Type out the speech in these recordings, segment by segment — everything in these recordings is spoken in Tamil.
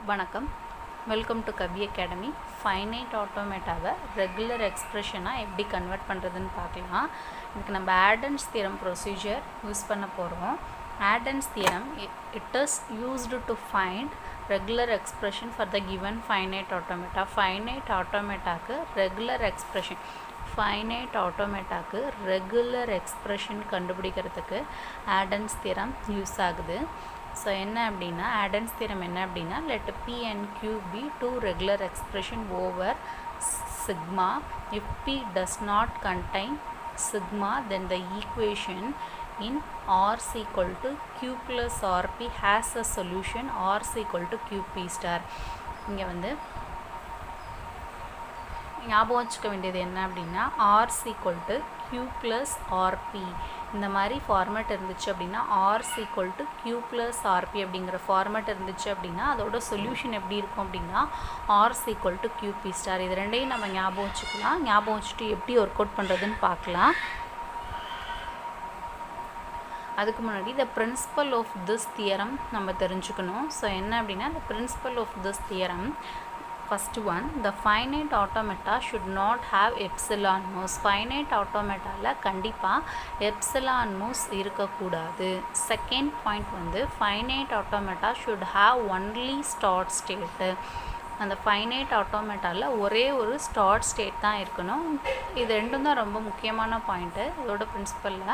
வணக்கம், welcome to Kavi academy. Finite ஆட்டோமேட்டாவை ரெகுலர் எக்ஸ்ப்ரெஷனாக எப்படி கன்வெர்ட் பண்ணுறதுன்னு பார்க்கலாம். இதுக்கு நம்ம ஆடன்ஸ் தியரம் ப்ரொசீஜர் யூஸ் பண்ண போகிறோம். Arden's theorem it is used to find regular expression for the given finite automata. Finite ஆட்டோமேட்டாக்கு ரெகுலர் எக்ஸ்ப்ரெஷன் ரெகுலர் எக்ஸ்ப்ரெஷன் கண்டுபிடிக்கிறதுக்கு ஆடன்ஸ் தியரம் யூஸ் ஆகுது. ஸோ என்ன அப்படின்னா ஆடன்ஸ் தியரம் என்ன அப்படின்னா let p and q be two regular expression over sigma. If p does not contain sigma, then the equation in r is equal to q plus rp has a solution r is equal to qp star. இங்கே வந்து ஞாபகம் வச்சுக்க வேண்டியது என்ன அப்படின்னா r is equal to q plus rp இந்த மாதிரி ஃபார்மேட் இருந்துச்சு அப்படின்னா r is equal to q plus rp அப்படிங்கிற ஃபார்மேட் இருந்துச்சு அப்படின்னா அதோட சொல்யூஷன் எப்படி இருக்கும் அப்படின்னா r is equal to qp star. இது ரெண்டையும் நம்ம ஞாபகம் வச்சுக்கலாம். ஞாபகம் வச்சுட்டு எப்படி ஒர்க் அவுட் பண்ணுறதுன்னு பார்க்கலாம். அதுக்கு முன்னாடி the principle of this theorem நம்ம தெரிஞ்சுக்கணும். ஸோ என்ன அப்படின்னா the principle of this theorem, first one, the finite automata should not have epsilon mouse. finite automataல கண்டிப்பாக epsilon mouse இருக்கக்கூடாது. செகண்ட் பாயிண்ட் வந்து finite automata should have only start state. அந்த ஃபைனைட் ஆட்டோமேட்டாவில் ஒரே ஒரு ஸ்டார்ட் ஸ்டேட் தான் இருக்கணும். இது ரெண்டும் தான் ரொம்ப முக்கியமான பாயிண்ட்டு. இதோட பிரின்சிபலில்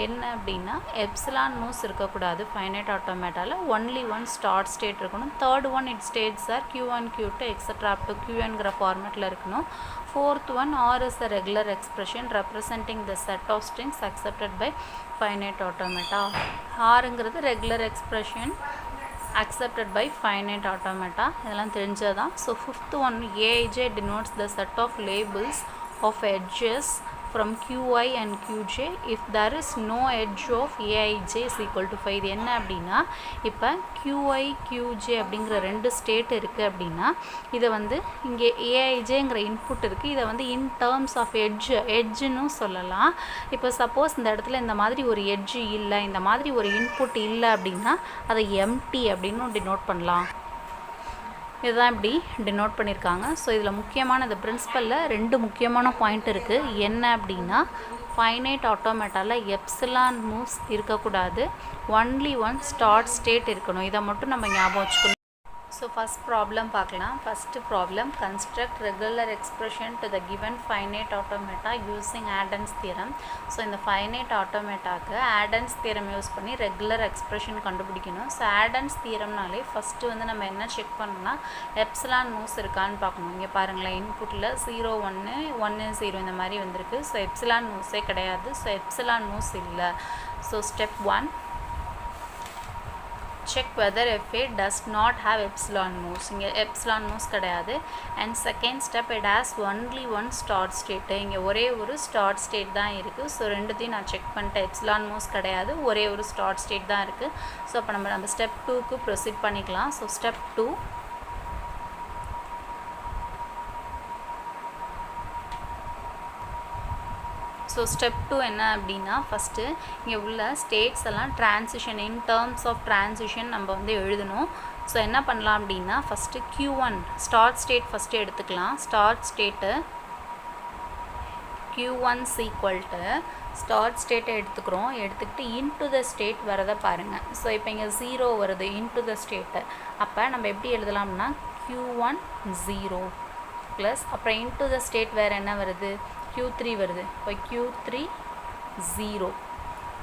என்ன அப்படின்னா எப்சிலான் மூவ்ஸ் இருக்கக்கூடாது. ஃபைனைட் ஆட்டோமேட்டாவில் ஒன்லி ஒன் ஸ்டார்ட் ஸ்டேட் இருக்கணும். Third one it states are q1 q2 extra up to qnங்கிற ஃபார்மேட்டில் இருக்கணும். Fourth one R is the regular expression representing the set of strings accepted by finite automata. ஆருங்கிறது regular expression accepted by finite automata. இதெல்லாம் தெரிஞ்சதான். So fifth one aij denotes the set of labels of edges from qi and qj if there is no edge of aij is equal to 5. இது என்ன அப்படின்னா இப்போ qi qj அப்படிங்கிற ரெண்டு ஸ்டேட் இருக்குது அப்படின்னா இதை வந்து இங்கே aijங்கிற இன்புட் இருக்குது. இதை வந்து இன் டேர்ம்ஸ் ஆஃப் எட்ஜுன்னு சொல்லலாம். இப்போ சப்போஸ் இந்த இடத்துல இந்த மாதிரி ஒரு எட்ஜு இல்லை, இந்த மாதிரி ஒரு இன்புட் இல்லை அப்படின்னா அதை எம்டி அப்படின்னு டினோட் பண்ணலாம். இதுதான் இப்படி டினோட் பண்ணியிருக்காங்க. ஸோ இதில் முக்கியமான இந்த பிரின்சிபலில் ரெண்டு முக்கியமான பாயிண்ட் இருக்குது. என்ன அப்படின்னா ஃபைனைட் ஆட்டோமேட்டாவில் எப்சிலான் மூவ்ஸ் இருக்கக்கூடாது, ஒன்லி ஒன் ஸ்டார்ட் ஸ்டேட் இருக்கணும். இதை மட்டும் நம்ம ஞாபகம் வச்சுக்கணும். ஸோ ஃபஸ்ட் ப்ராப்ளம் பார்க்கலாம். First problem, construct regular expression to the given finite automata using add-ons theorem. So இந்த ஃபைனைட் ஆட்டோமேட்டாக்கு ஆடன்ஸ் தியரம் யூஸ் பண்ணி ரெகுலர் எக்ஸ்பிரஷன் கண்டுபிடிக்கணும். ஸோ ஆடன்ஸ் தியரம்னாலே ஃபஸ்ட்டு வந்து நம்ம என்ன செக் பண்ணணும்னா எப்சிலான் மூவ்ஸ் இருக்கான்னு பார்க்கணும். இங்கே பாருங்களேன், இன்புட்டில் 0 1 1 0 இந்த மாதிரி வந்திருக்கு. ஸோ எப்சிலான் மூவ்ஸே கிடையாது. ஸோ எப்சிலான் மூவ்ஸ் இல்லை. So step 1, check whether fa does not have epsilon moves. இங்கே epsilon moves கிடையாது. And second step, it has only one start state. இங்கே ஒரே ஒரு ஸ்டார்ட் ஸ்டேட் தான் இருக்குது. ஸோ ரெண்டுத்தையும் நான் செக் பண்ணிட்டேன். epsilon moves கிடையாது, ஒரே ஒரு ஸ்டார்ட் ஸ்டேட் தான் இருக்குது. ஸோ அப்போ நம்ம ஸ்டெப் 2க்கு ப்ரொசீட் பண்ணிக்கலாம். ஸோ ஸ்டெப் 2, ஸோ ஸ்டெப் 2 என்ன அப்படின்னா ஃபஸ்ட்டு இங்கே உள்ள ஸ்டேட்ஸ் எல்லாம் transition in terms of transition நம்ம வந்து எழுதணும். ஸோ என்ன பண்ணலாம் அப்படின்னா first q1 start state first எடுத்துக்கலாம். Start state q1 equal to start ஸ்டேட்டை எடுத்துக்கிறோம். எடுத்துக்கிட்டு இன்டு த ஸ்டேட் வரதை பாருங்கள். ஸோ இப்போ இங்கே 0 வருது இன்டு த ஸ்டேட்டு. அப்போ நம்ம எப்படி எழுதலாம்னா q1 0 ப்ளஸ் அப்புறம் இன்டு த ஸ்டேட் வேறு என்ன வருது, q3 வருது. இப்போ q3 0.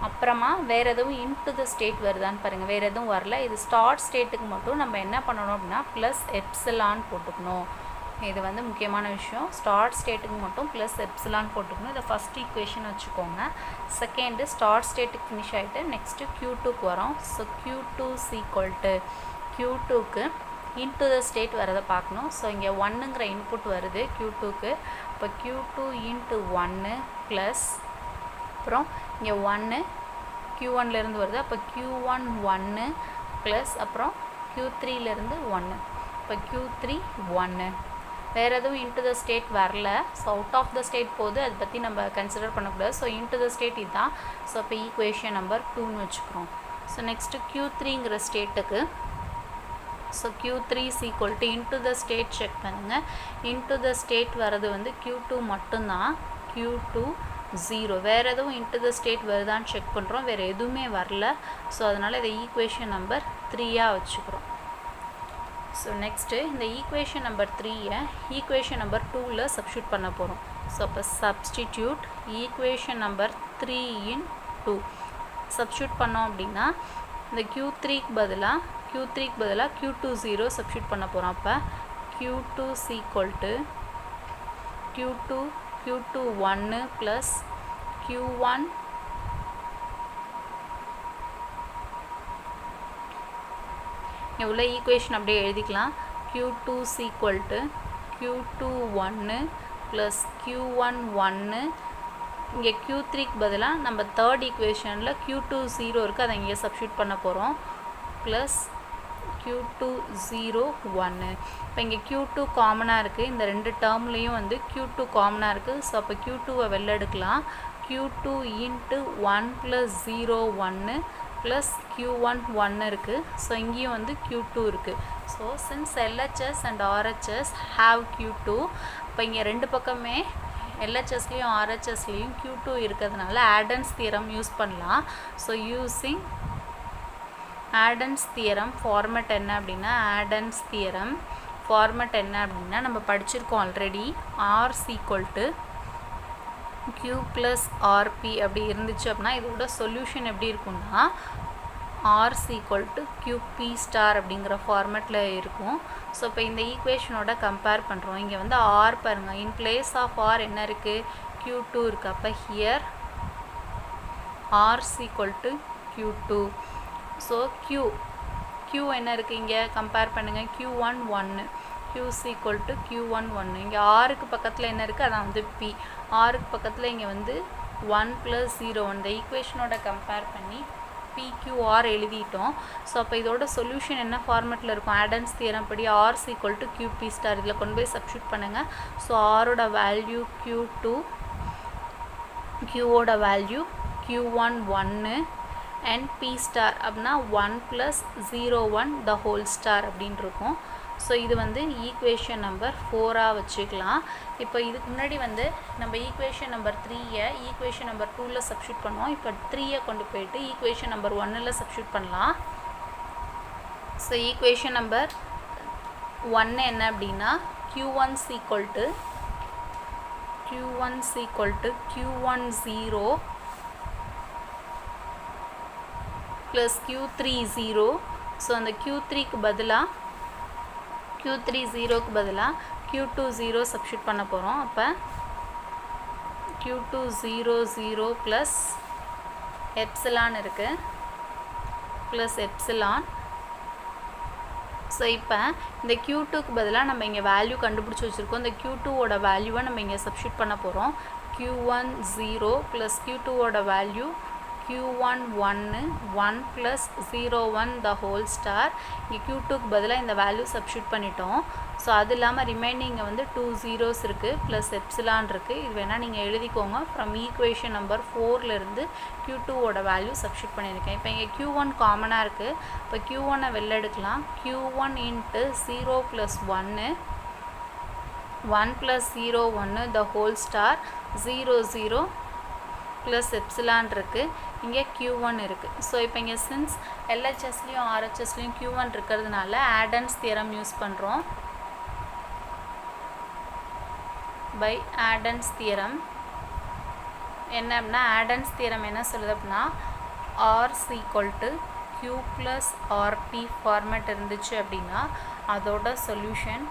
அப்புறமா வேறு எதுவும் இன்டு த ஸ்டேட் வருதான்னு பாருங்கள். வேறு எதுவும் வரல. இது ஸ்டார்ட் ஸ்டேட்டுக்கு மட்டும் நம்ம என்ன பண்ணணும் அப்படின்னா ப்ளஸ் எப்சிலான் போட்டுக்கணும். இது வந்து முக்கியமான விஷயம். ஸ்டார்ட் ஸ்டேட்டுக்கு மட்டும் ப்ளஸ் எப்சிலான் போட்டுக்கணும். இதை ஃபஸ்ட் ஈக்குவேஷன் வச்சுக்கோங்க. செகண்டு ஸ்டார்ட் ஸ்டேட்டுக்கு ஃபினிஷ் ஆகிட்டு நெக்ஸ்ட்டு q2க்கு வரோம். ஸோ q2 ஈக்குவல் டு q2க்கு இன்டு த ஸ்டேட் வரதை பார்க்கணும். ஸோ இங்கே 1ங்கிற இன்புட் வருது q2க்கு. இப்போ q2 இன்ட்டு 1 ப்ளஸ் அப்புறம் இங்கே 1 q1லேருந்து வருது. அப்போ q1 1 ப்ளஸ் அப்புறம் q3லேருந்து 1. இப்போ q3 1. வேறு எதுவும் இன்டு த ஸ்டேட் வரல. So out of the state போது அதை பற்றி நம்ம கன்சிடர் பண்ணக்கூடாது. ஸோ இன்டு த ஸ்டேட் இதுதான். ஸோ இப்போ ஈக்குவேஷன் நம்பர் 2ன்னு வச்சுக்கிறோம். ஸோ நெக்ஸ்ட்டு q3ங்கிற ஸ்டேட்டுக்கு so Q3 is equal to into the state check பண்ணுங்கள். into the state வரது வந்து Q2 மட்டும்தான். Q2 0 வேறு எதுவும் into the state வருதான்னு செக் பண்ணுறோம். வேறு எதுவுமே வரல. ஸோ அதனால் இதை ஈக்குவேஷன் நம்பர் 3யாக வச்சுக்கிறோம். ஸோ நெக்ஸ்ட்டு இந்த ஈக்குவேஷன் நம்பர் 3யை ஈக்குவேஷன் நம்பர் 2ல் சப்ஸ்டியூட் பண்ண போகிறோம். ஸோ அப்போ substitute equation number 3 in 2 substitute பண்ணோம் அப்படின்னா இந்த Q3க்கு பதிலாக Q2 0 சப்ஸ்டியூட் பண்ண போகிறோம். அப்போ Q2 is equal to Q2 1 plus Q1 எவ்வளோ ஈக்குவேஷன் அப்படியே எழுதிக்கலாம். Q2 is equal to Q2 1 plus Q1 1. இங்கே Q3க்கு பதிலாக நம்ம தேர்ட் ஈக்குவேஷனில் Q2 0 இருக்குது, அதை இங்கே சப்ஸ்டியூட் பண்ண போகிறோம். Plus Q2 0 1. இப்போ இங்கே Q2 காமனாக இருக்குது. இந்த ரெண்டு டேர்ம்லேயும் வந்து Q2 காமனாக இருக்குது. ஸோ அப்போ Q2வை வெளில எடுக்கலாம். Q2 into 1 + 0 1 ப்ளஸ் Q1 1 இருக்குது. ஸோ இங்கேயும் வந்து Q2 இருக்குது. So since LHS and RHS have Q2, இப்போ இங்கே ரெண்டு பக்கமே LHSலேயும் RHSலேயும் Q2 இருக்கிறதுனால ஆடன்ஸ் தியரம் யூஸ் பண்ணலாம். So using add-ons theorem format என்ன அப்படின்னா நம்ம படிச்சிருக்கோம் already. R is equal to Q plus RP அப்படி இருந்துச்சு அப்படின்னா இதோட சொல்யூஷன் எப்படி இருக்குன்னா R is equal to QP star அப்படிங்கிற ஃபார்மேட்டில் இருக்கும். ஸோ இப்போ இந்த ஈக்குவேஷனோட கம்பேர் பண்ணுறோம். இங்கே வந்து R பாருங்கள், இன் பிளேஸ் ஆஃப் R என்ன இருக்குது, Q2 இருக்குது. அப்போ here R is equal to Q2. So Q என்ன இருக்குது இங்கே கம்பேர் பண்ணுங்கள். Q1 1, Q is equal to Q1 1. இங்கே Rக்கு பக்கத்தில் என்ன இருக்குது, அதான் வந்து P. Rக்கு பக்கத்தில் இங்கே வந்து 1 + 0 இந்த ஈக்குவேஷனோட கம்பேர் பண்ணி PQR எழுதிட்டோம். ஸோ அப்போ இதோட சொல்யூஷன் என்ன ஃபார்மேட்டில் இருக்கும், ஆடன்ஸ் தியரம் படி R is equal to QP star. இதில் கொண்டு போய் சப்ஸ்டியூட் பண்ணுங்கள். ஸோ Rோட வேல்யூ Q2, Qோட value Q1 1 and P star அப்படின்னா 1 + 0 1 the whole star அப்படின்னு இருக்கும். ஸோ இது வந்து ஈக்குவேஷன் நம்பர் 4ஆக வச்சுக்கலாம். இப்போ இதுக்கு முன்னாடி வந்து நம்ம ஈக்குவேஷன் நம்பர் 3யை ஈக்குவேஷன் நம்பர் 2ல் சப்ஸ்டியூட் பண்ணுவோம். இப்போ 3யை கொண்டு போயிட்டு ஈக்குவேஷன் நம்பர் 1ல் சப்ஸ்டியூட் பண்ணலாம். ஸோ ஈக்குவேஷன் நம்பர் 1 என்ன அப்படின்னா Q1 is equal to Q1 0 plus Q3 0. So அந்த Q3க்கு பதிலாக Q3 0க்கு பதிலாக Q2 0 சப்ஸ்டியூட் பண்ண போகிறோம். அப்போ Q2 0 0 ப்ளஸ் எப்சிலான் இருக்குது, ப்ளஸ் எப்சிலான். ஸோ இப்போ இந்த Q2க்கு பதிலாக நம்ம இங்கே வேல்யூ கண்டுபிடிச்சி வச்சுருக்கோம். இந்த Q2வோட வேல்யூவை நம்ம இங்கே சப்ஸ்டியூட் பண்ண போகிறோம். Q1 0 ப்ளஸ் Q2வோட value Q1 1 1 + 0 1 the whole star. இங்கே Q2க்கு பதிலாக இந்த வேல்யூ சப்ஸ்டியூட் பண்ணிட்டோம். ஸோ அது இல்லாமல் ரிமைனிங் வந்து 2 zeros இருக்குது, ப்ளஸ் எப்சிலான் இருக்குது. இது வேணால் நீங்கள் எழுதிக்கோங்க. ஃப்ரம் ஈக்குவேஷன் நம்பர் 4லேருந்து Q2வோட வேல்யூ சப்ஸ்டியூட் பண்ணியிருக்கேன். இப்போ இங்கே Q1 காமனாக இருக்குது. இப்போ Q1ஐ வெளில எடுக்கலாம். Q1 into 0 + 1 1 + 0 1 the whole star 0 0 plus epsilon இருக்குது. இங்கே Q1 இருக்குது. ஸோ இப்போ இங்கே சின்ஸ் LHSலேயும் RHSலேயும் Q1 இருக்கிறதுனால ஆடன்ஸ் தியரம் யூஸ் பண்ணுறோம். பை ஆடன்ஸ் தியரம் என்ன அப்படின்னா ஆடன்ஸ் தியரம் என்ன சொல்லுது அப்படின்னா R is equal to Q + RP format இருந்துச்சு அப்படின்னா அதோட solution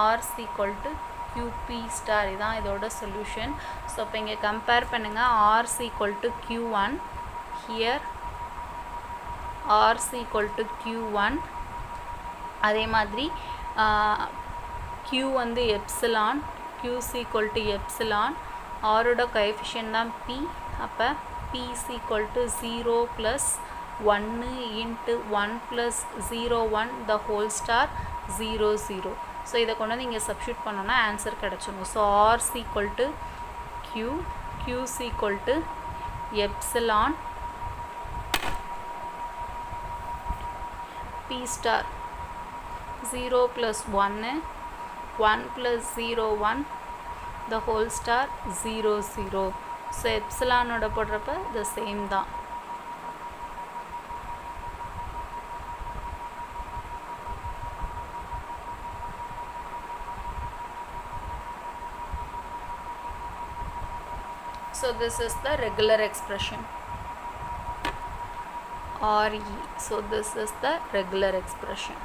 R is equal to QP star. இதான் இதோட சொல்யூஷன். ஸோ இப்போ இங்கே கம்பேர் பண்ணுங்கள். R is equal to Q1, here R is equal to Q1. அதே மாதிரி Q வந்து epsilon, Q is equal to epsilon. Rோட கோஎஃபிஷியன்ட் தான் P. அப்போ P is equal to 0 + 1 into 1 + 0 1 the whole star 0 0. So இதை கொண்டு வந்து இங்கே சப்ஸ்டியூட் பண்ணோன்னா ஆன்சர் கிடச்சிடும். So R is equal to Q is equal to epsilon P star 0 plus 1 1 plus 0 1 the whole star 0 0. So எப்சிலானோட போடுறப்ப the same தான். So this is the regular expression RE. So this is the regular expression.